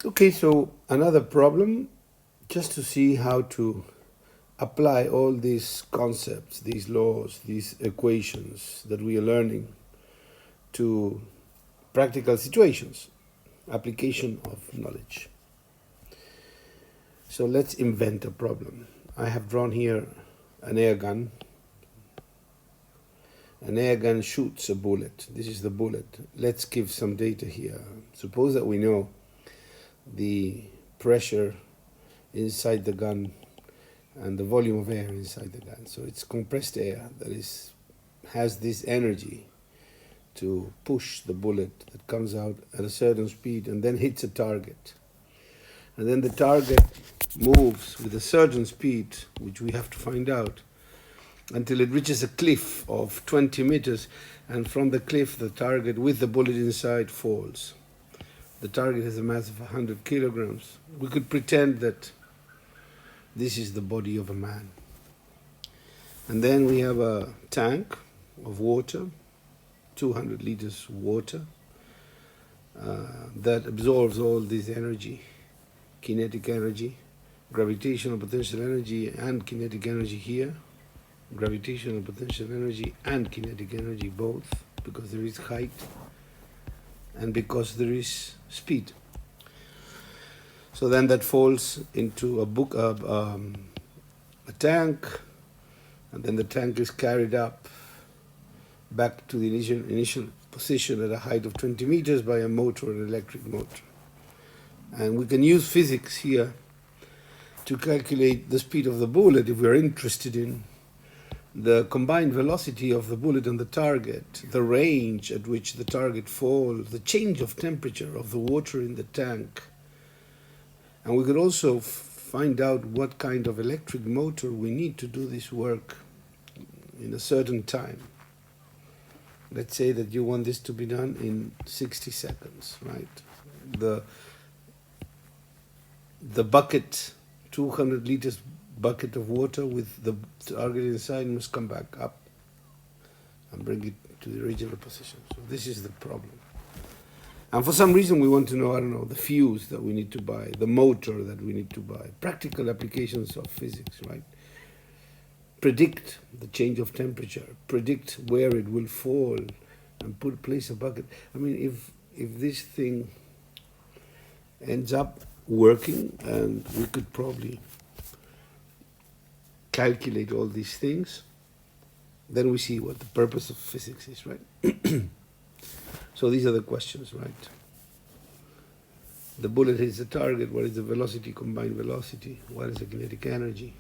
Okay, so another problem, just to see how to apply all these concepts, these laws, these equations that we are learning to practical situations, application of knowledge. So let's invent a problem. I have drawn here an air gun. An air gun shoots a bullet. This is the bullet. Let's give some data here. Suppose that we know the pressure inside the gun and the volume of air inside the gun. So it's compressed air that has this energy to push the bullet that comes out at a certain speed and then hits a target. And then the target moves with a certain speed, which we have to find out, until it reaches a cliff of 20 meters, and from the cliff the target with the bullet inside falls. The target has a mass of 100 kilograms. We could pretend that this is the body of a man. And then we have a tank of water, 200 liters water, that absorbs all this energy, kinetic energy, gravitational potential energy and kinetic energy here, gravitational potential energy and kinetic energy both, because there is height and because there is speed. So then that falls into a tank, and then the tank is carried up back to the initial position at a height of 20 meters by a motor, an electric motor. And we can use physics here to calculate the speed of the bullet if we're interested in the combined velocity of the bullet and the target, the range at which the target falls, the change of temperature of the water in the tank. And we could also find out what kind of electric motor we need to do this work in a certain time. Let's say that you want this to be done in 60 seconds, right? The bucket, 200 liters bucket of water with the target inside must come back up and bring it to the original position. So this is the problem. And for some reason we want to know, I don't know, the fuse that we need to buy, the motor that we need to buy, practical applications of physics, right? Predict the change of temperature, predict where it will fall, and place a bucket. I mean, if this thing ends up working, and we could probably calculate all these things, then we see what the purpose of physics is, right? So these are the questions, right? The bullet hits the target. What is the velocity, combined velocity? What is the kinetic energy?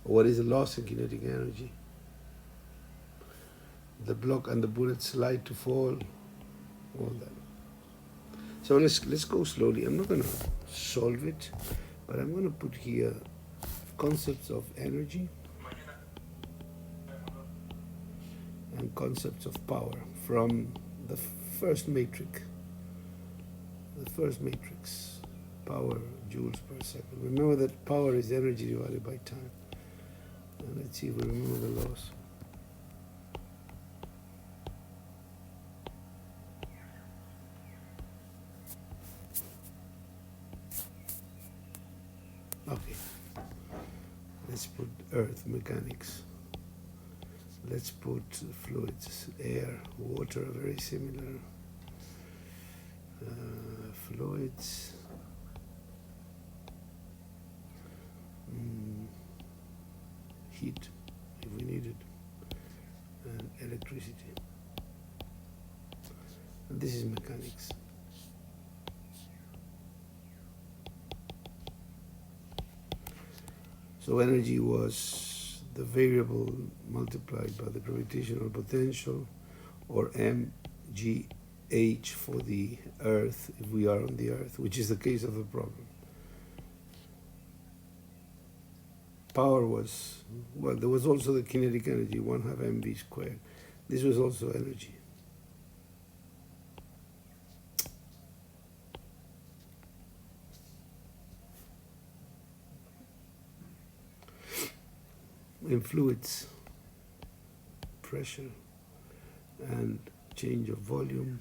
Or what is the loss in kinetic energy? The block and the bullet slide to fall, all that. So let's go slowly. I'm not going to solve it, but I'm going to put here concepts of energy and concepts of power from the first matrix. The first matrix, power joules per second. Remember that power is energy divided by time. And let's see if we remember the laws. Okay. Let's put earth mechanics. Let's put fluids, air, water, very similar. Fluids. Heat, if we need it, and electricity. And this is mechanics. So energy was the variable multiplied by the gravitational potential, or mgh for the Earth, if we are on the Earth, which is the case of the problem. Power was, well, there was also the kinetic energy, 1/2 mv squared. This was also energy. In fluids, pressure and change of volume,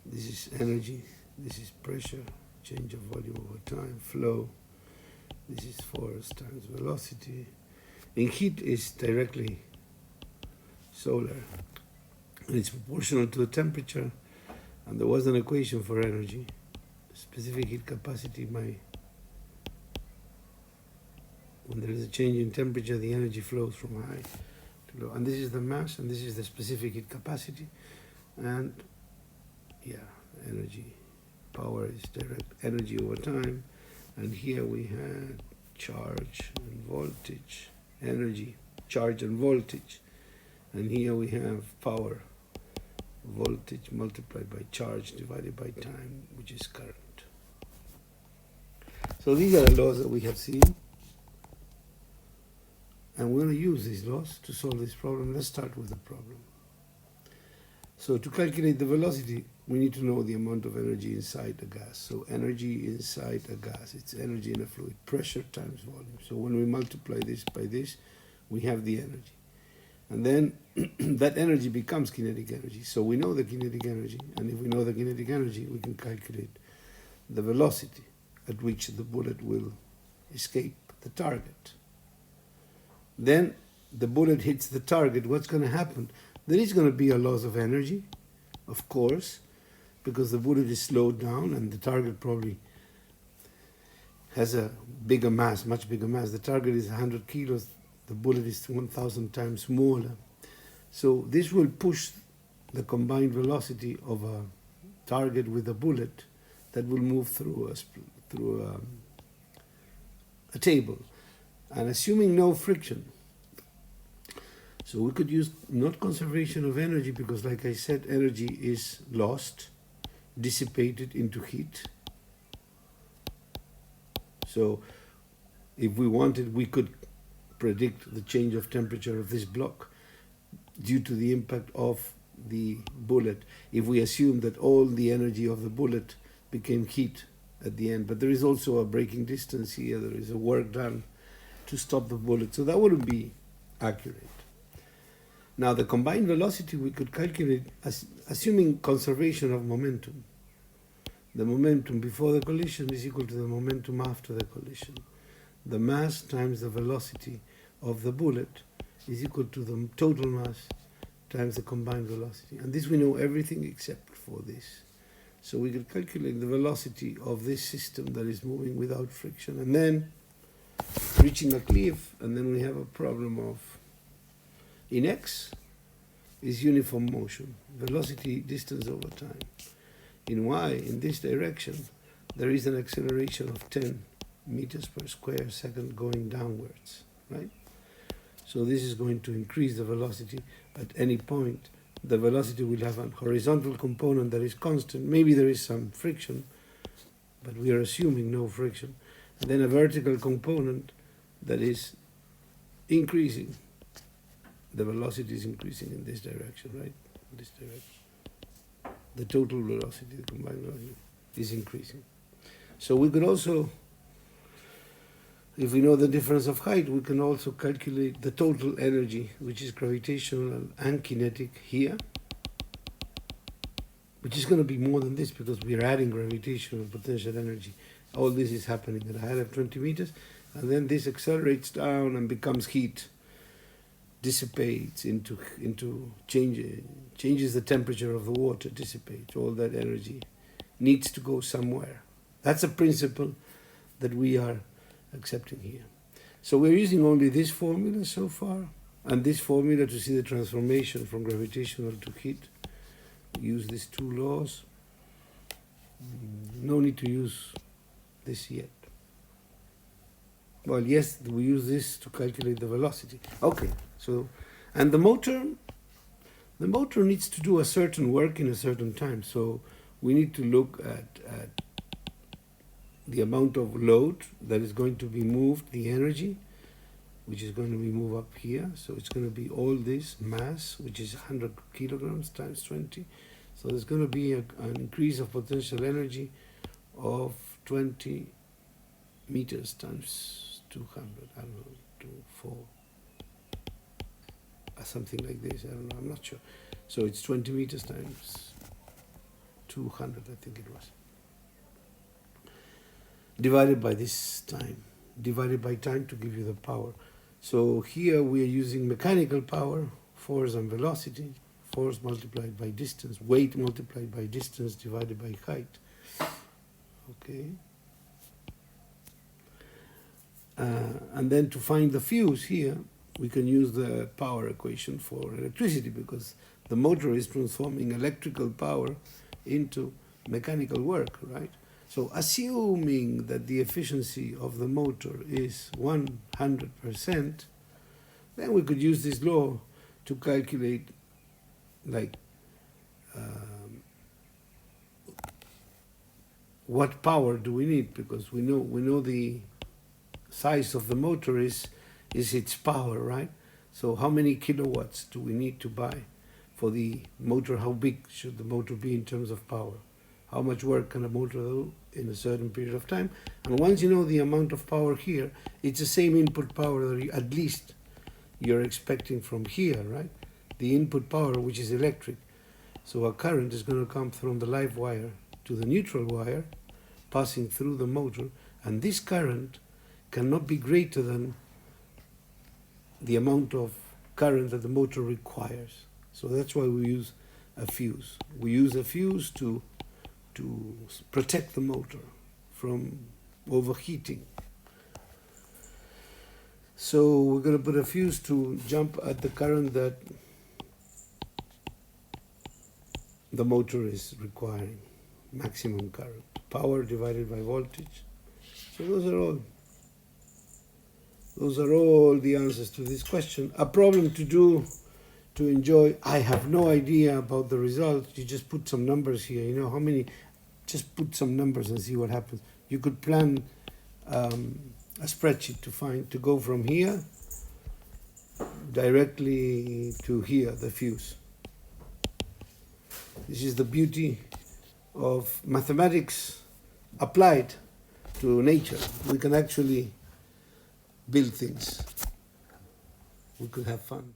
this is energy. This is pressure, change of volume over time, flow. This is force times velocity. And heat is directly solar, and it's proportional to the temperature. And there was an equation for energy. Specific heat capacity when there is a change in temperature, the energy flows from high to low. And this is the mass, and this is the specific heat capacity. And yeah, energy, power is direct energy over time. And here we had charge and voltage, energy, charge and voltage. And here we have power, voltage multiplied by charge divided by time, which is current. So these are the laws that we have seen. And we're going to use these laws to solve this problem. Let's start with the problem. So to calculate the velocity, we need to know the amount of energy inside a gas. So energy inside a gas, it's energy in a fluid, pressure times volume. So when we multiply this by this, we have the energy. And then that energy becomes kinetic energy. So we know the kinetic energy, and if we know the kinetic energy, we can calculate the velocity at which the bullet will escape the target. Then the bullet hits the target. What's going to happen? There is going to be a loss of energy, of course, because the bullet is slowed down and the target probably has a bigger mass, much bigger mass. The target is 100 kilos. The bullet is 1,000 times smaller. So this will push the combined velocity of a target with a bullet that will move through a table. And assuming no friction, so we could use not conservation of energy, because like I said, energy is lost, dissipated into heat. So if we wanted, we could predict the change of temperature of this block due to the impact of the bullet, if we assume that all the energy of the bullet became heat at the end. But there is also a braking distance here, there is a work done to stop the bullet, so that wouldn't be accurate. Now the combined velocity we could calculate assuming conservation of momentum. The momentum before the collision is equal to the momentum after the collision. The mass times the velocity of the bullet is equal to the total mass times the combined velocity. And this we know everything except for this. So we could calculate the velocity of this system that is moving without friction, and then reaching a cliff, and then we have a problem of, in x is uniform motion, velocity distance over time. In y, in this direction, there is an acceleration of 10 meters per square second going downwards, right? So this is going to increase the velocity at any point. The velocity will have a horizontal component that is constant. Maybe there is some friction, but we are assuming no friction. And then a vertical component that is increasing. The velocity is increasing in this direction, right? In this direction. The total velocity, the combined velocity, is increasing. So we could also, if we know the difference of height, we can also calculate the total energy, which is gravitational and kinetic here, which is going to be more than this because we are adding gravitational potential energy. All this is happening at a height of 20 meters, and then this accelerates down and becomes heat, dissipates into changes the temperature of the water, dissipates. All that energy needs to go somewhere. That's a principle that we are accepting here. So we're using only this formula so far, and this formula to see the transformation from gravitational to heat. Use these two laws. No need to use this yet. Well, yes, we use this to calculate the velocity. Okay, so, and the motor needs to do a certain work in a certain time. So we need to look at the amount of load that is going to be moved, the energy, which is going to be moved up here. So it's going to be all this mass, which is 100 kilograms times 20. So there's going to be an increase of potential energy of 20 meters times 200, I don't know, 2, 4, something like this, I don't know, I'm not sure. So it's 20 meters times 200, I think it was. divided by this time, divided by time to give you the power. So here we are using mechanical power, force and velocity, force multiplied by distance, weight multiplied by distance divided by height. Okay. And then to find the fuse here, we can use the power equation for electricity, because the motor is transforming electrical power into mechanical work, right? So assuming that the efficiency of the motor is 100%, then we could use this law to calculate, like, what power do we need, because we know the size of the motor is its power, right? So how many kilowatts do we need to buy for the motor? How big should the motor be in terms of power? How much work can a motor do in a certain period of time? And once you know the amount of power here, it's the same input power that at least you're expecting from here, right? The input power, which is electric. So a current is going to come from the live wire to the neutral wire, passing through the motor, and this current cannot be greater than the amount of current that the motor requires. So that's why we use a fuse. We use a fuse to protect the motor from overheating. So we're going to put a fuse to jump at the current that the motor is requiring, maximum current, power divided by voltage. So those are all the answers to this question. A problem to do, to enjoy. I have no idea about the results. You just put some numbers here. You know how many? Just put some numbers and see what happens. You could plan a spreadsheet to go from here directly to here, the fuse. This is the beauty of mathematics applied to nature. We can actually build things. We could have fun.